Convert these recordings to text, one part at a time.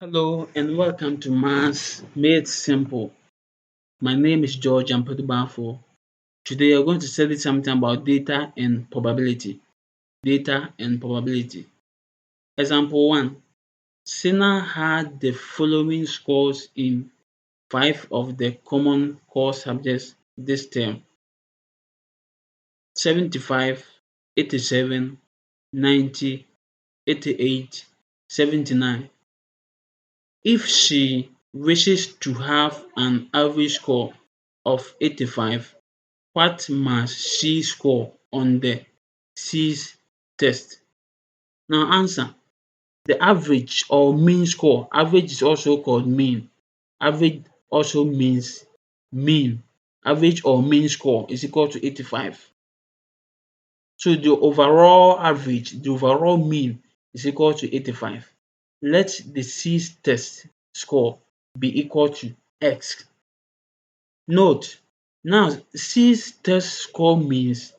Hello and welcome to Maths Made Simple. My name is George Ampadu. Today we're going to study something about data and probability. Data and probability. Example 1. Sina had the following scores in 5 of the common core subjects this term: 75, 87, 90, 88, 79. If she wishes to have an average score of 85, what must she score on the WASSCE test? Now answer. The average or mean score. Average is also called mean. Average also means mean. Average or mean score is equal to 85. So the overall average, the overall mean is equal to 85. Let the WASSCE test score be equal to X. Note, now WASSCE test score means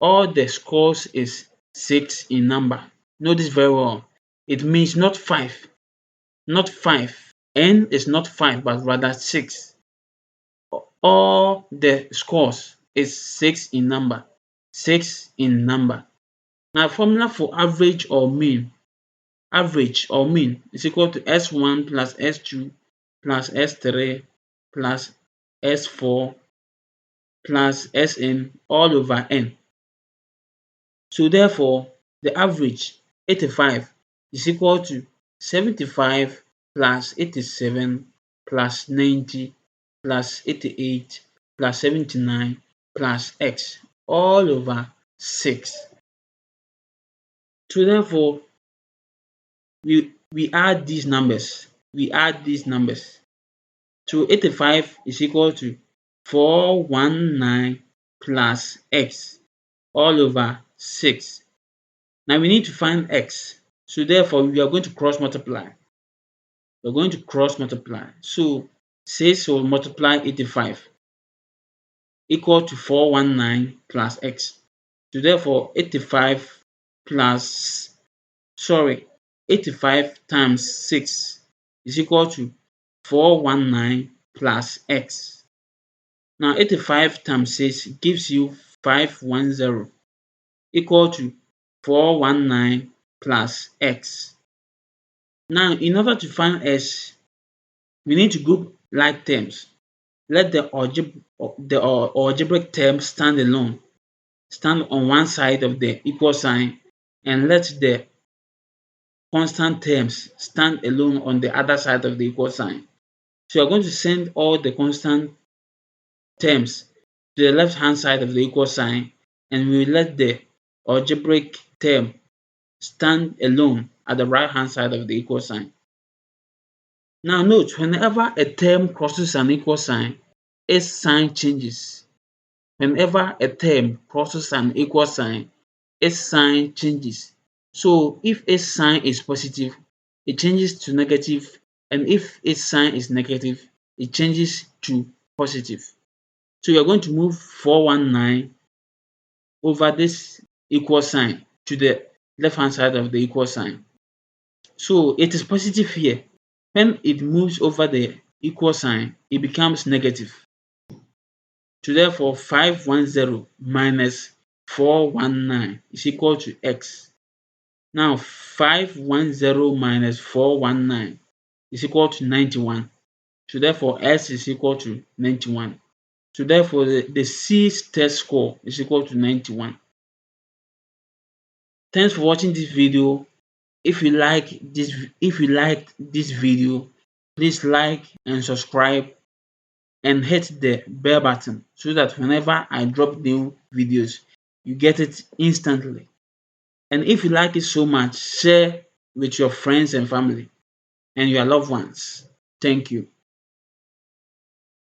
all the scores is 6 in number. Note this very well. It means not 5. Not 5. N is not 5 but rather 6. All the scores is 6 in number. 6 in number. Now formula for average or mean. Average or mean is equal to S1 plus S2 plus S3 plus S4 plus Sn all over n. So therefore, the average 85 is equal to 75 plus 87 plus 90 plus 88 plus 79 plus x all over 6. So therefore, we add these numbers. So 85 is equal to 419 plus x all over 6. Now we need to find x. So therefore, we are going to cross multiply. We're going to cross multiply. So 6 will multiply 85 equal to 419 plus x. So therefore, 85 times 6 is equal to 419 plus x. Now 85 times 6 gives you 510 equal to 419 plus x. Now in order to find x, we need to group like terms. Let the algebraic term stand alone, stand on one side of the equal sign, and let the constant terms stand alone on the other side of the equal sign. So you're going to send all the constant terms to the left hand side of the equal sign, and we will let the algebraic term stand alone at the right hand side of the equal sign. Now note, whenever a term crosses an equal sign, its sign changes. Whenever a term crosses an equal sign, its sign changes. So if its sign is positive, it changes to negative, and if its sign is negative, it changes to positive. So you're going to move 419 over this equal sign to the left hand side of the equal sign. So it is positive here. When it moves over the equal sign, it becomes negative. So therefore, 510 minus 419 is equal to x. Now 510 minus 419 is equal to 91. So therefore, s is equal to 91. So therefore, the WASSCE test score is equal to 91. Thanks for watching this video. If you liked this video, please like and subscribe and hit the bell button so that whenever I drop new videos, you get it instantly. And if you like it so much, share with your friends and family and your loved ones. Thank you.